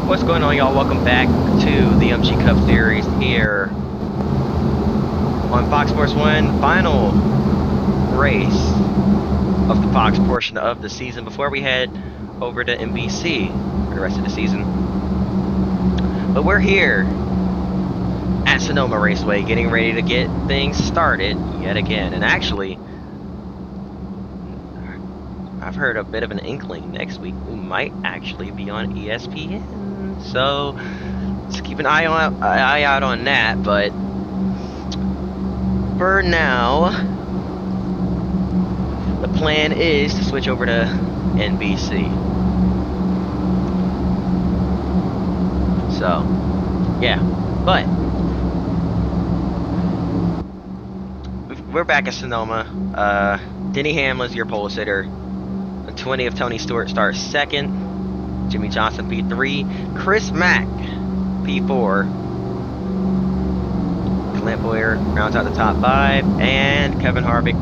What's going on, y'all? Welcome back to the MG Cup Series here on Fox Sports 1. Final race of the Fox portion of the season before we head over to NBC for the rest of the season. But we're here at Sonoma Raceway getting ready to get things started yet again. And actually, I've heard a bit of an inkling next week we might actually be on ESPN. So just keep an eye out on that. But for now, the plan is to switch over to NBC. So yeah, but we're back at Sonoma. Denny Hamlin's your pole sitter. The 20 of Tony Stewart starts second. Jimmy Johnson P3. Chris Mack P4. Clint Boyer rounds out the top 5. And Kevin Harvick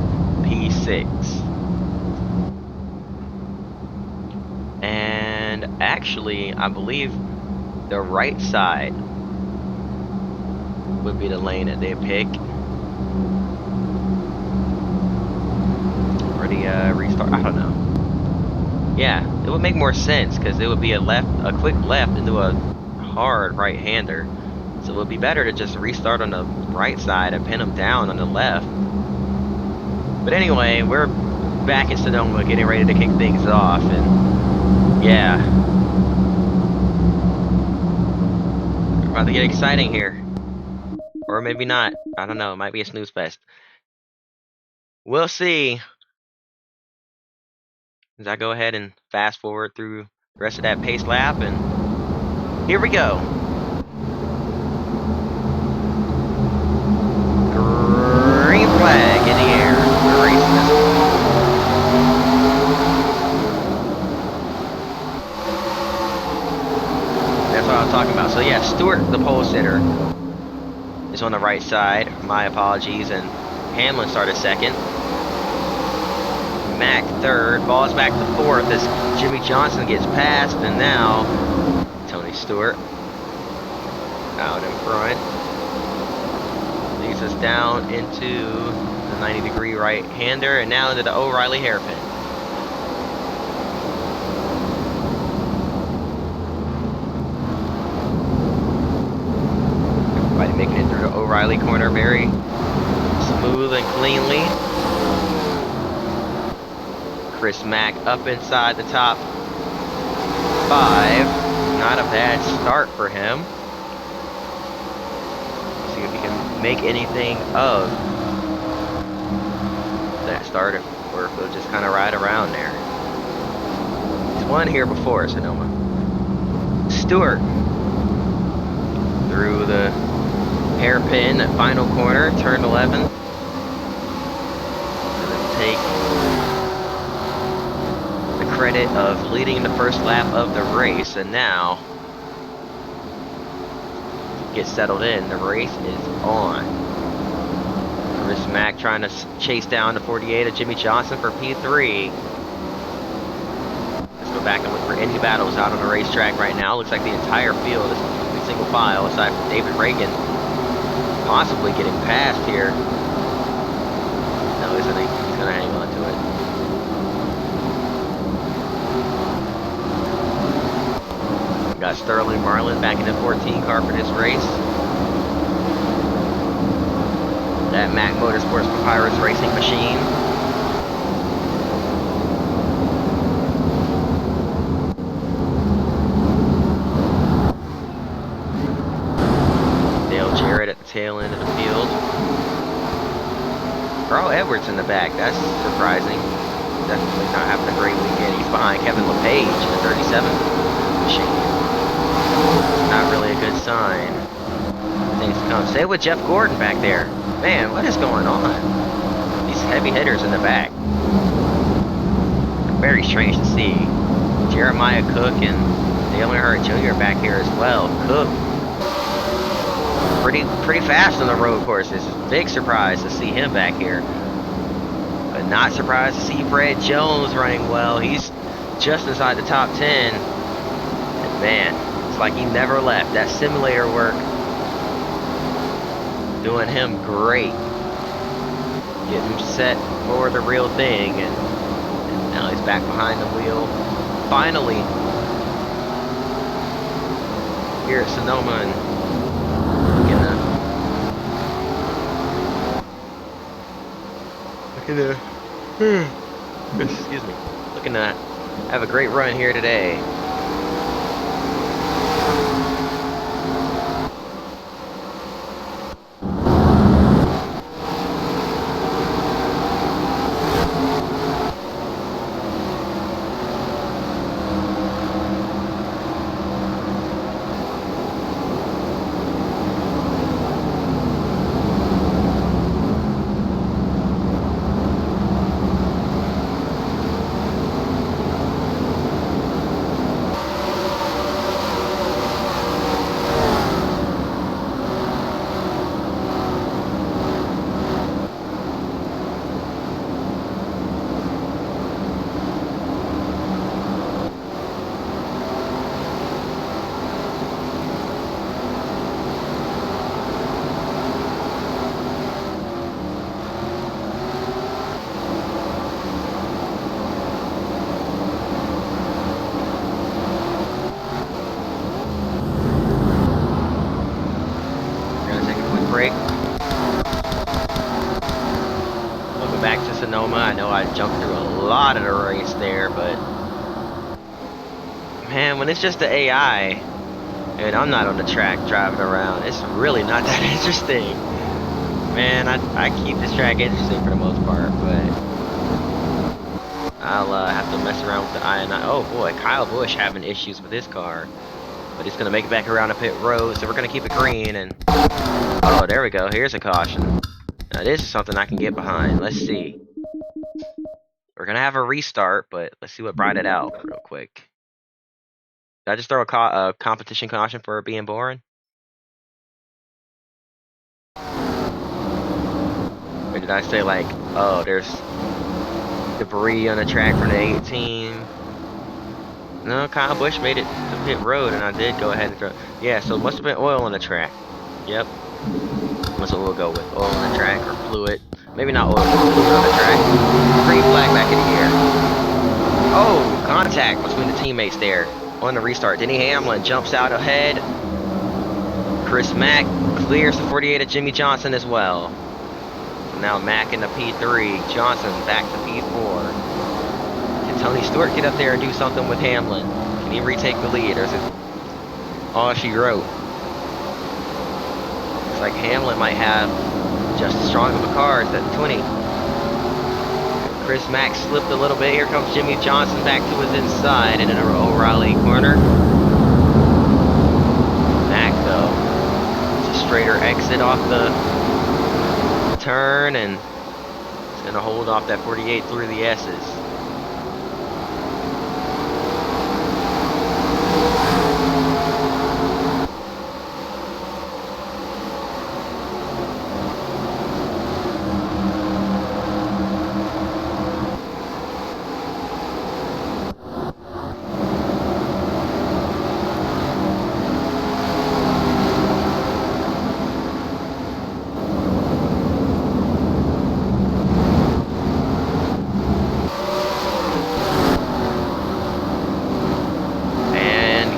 P6. And actually, I believe the right side would be the lane that they pick for the restart. I don't know. Yeah, it would make more sense because it would be a quick left into a hard right-hander. So it would be better to just restart on the right side and pin him down on the left. But anyway, we're back in Sonoma getting ready to kick things off, and yeah, about to get exciting here, or maybe not. I don't know. It might be a snooze fest. We'll see. As I go ahead and fast forward through the rest of that pace lap, and here we go. Green flag in the air. We're racing this one. That's what I was talking about. So yeah, Stewart, the pole sitter, is on the right side. My apologies. And Hamlin started second. Mack third, falls back to fourth as Jimmy Johnson gets passed, and now Tony Stewart out in front leads us down into the 90-degree right-hander, and now into the O'Reilly hairpin. Everybody making it through the O'Reilly corner very smooth and cleanly. Chris Mack up inside the top 5. Not a bad start for him. See if he can make anything of that start, or if he'll just kind of ride around there. He's won here before, Sonoma. Stewart through the hairpin at final corner, turn 11. Gonna take credit of leading the first lap of the race, and now get settled in. The race is on. Chris Mack trying to chase down the 48 of Jimmy Johnson for P3. Let's go back and look for any battles out on the racetrack right now. Looks like the entire field is completely single file, aside from David Reagan possibly getting past here. No, isn't he? He's gonna hang on to it. Got Sterling Marlin back in the 14 car for this race. That Mack Motorsports Papyrus racing machine. Dale Jarrett at the tail end of the field. Carl Edwards in the back. That's surprising. Definitely not having a great weekend. He's behind Kevin LePage in the 37 machine. Not really a good sign. Things to come. Same with Jeff Gordon back there. Man, what is going on? These heavy hitters in the back. Very strange to see. Jeremiah Cook and Dale Earnhardt Jr. back here as well. Cook, pretty fast on the road courses. Big surprise to see him back here. But not surprised to see Fred Jones running well. He's just inside the top 10. And man, It's like he never left. That simulator work doing him great. Getting him set for the real thing, and now he's back behind the wheel. Finally, here at Sonoma, and excuse me, looking to have a great run here today. Break. Welcome back to Sonoma. I know I jumped through a lot of the race there, but man, when it's just the AI and I'm not on the track driving around, it's really not that interesting. Man, I keep this track interesting for the most part, but I'll have to mess around with the I&I. Oh boy, Kyle Busch having issues with his car, but he's gonna make it back around the pit road, so we're gonna keep it green. And oh, there we go. Here's a caution. Now this is something I can get behind. Let's see. We're gonna have a restart, but let's see what brought it out real quick. Did I just throw a competition caution for being boring? Or did I say like, oh, there's debris on the track from the 18? No, Kyle Busch made it to pit road, and I did go ahead and throw. Yeah, so it must have been oil on the track. Yep. That's what we'll go with. Oil on the track or fluid. Maybe not oil, but fluid on the track. Green flag back in the air. Oh, contact between the teammates there on the restart. Denny Hamlin jumps out ahead. Chris Mack clears the 48 of Jimmy Johnson as well. So now Mack in the P3. Johnson back to P4. Can Tony Stewart get up there and do something with Hamlin? Can he retake the lead, or is it all she wrote? Looks like Hamlin might have just as strong of a car as that 20. Chris Mack slipped a little bit. Here comes Jimmy Johnson back to his inside in an O'Reilly corner. Mack, though, it's a straighter exit off the turn, and it's going to hold off that 48 through the S's.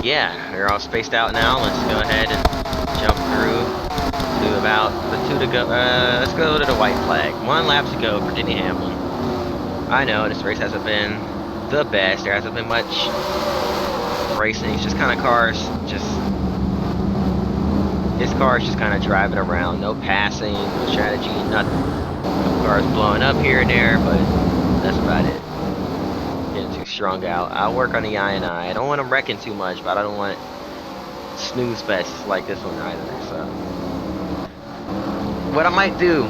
Yeah, they're all spaced out now. Let's go ahead and jump through to about the 2 to go. Let's go to the white flag. 1 lap to go for Denny Hamlin. I know this race hasn't been the best. There hasn't been much racing. It's just kind of cars. His car is just kind of driving around. No passing, no strategy, nothing. No cars blowing up here and there, but that's about it. Too strung out. I'll work on the I&I. I don't want them wrecking too much, but I don't want snooze fests like this one either. So what I might do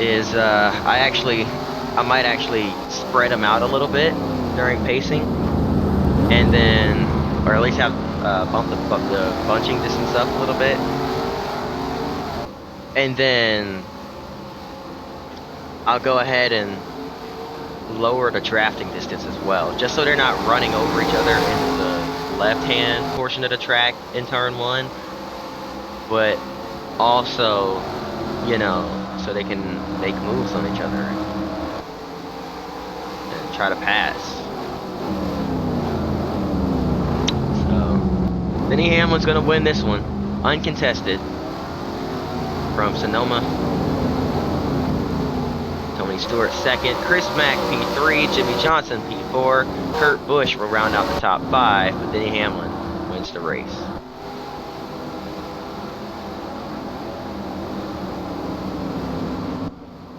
is I might actually spread them out a little bit during pacing, and then, or at least have bump the bunching distance up a little bit, and then I'll go ahead and lower the drafting distance as well, just so they're not running over each other in the left-hand portion of the track in turn 1, but also, you know, so they can make moves on each other and try to pass. So, Denny Hamlin's going to win this one, uncontested, from Sonoma. Tony Stewart second, Chris Mack P3, Jimmy Johnson P4, Kurt Busch will round out the top 5, but Denny Hamlin wins the race.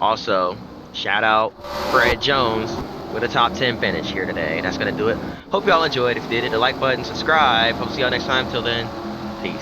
Also, shout out Fred Jones with a top 10 finish here today. That's going to do it. Hope y'all enjoyed. If you did, hit the like button, subscribe. Hope to see y'all next time. Till then, peace.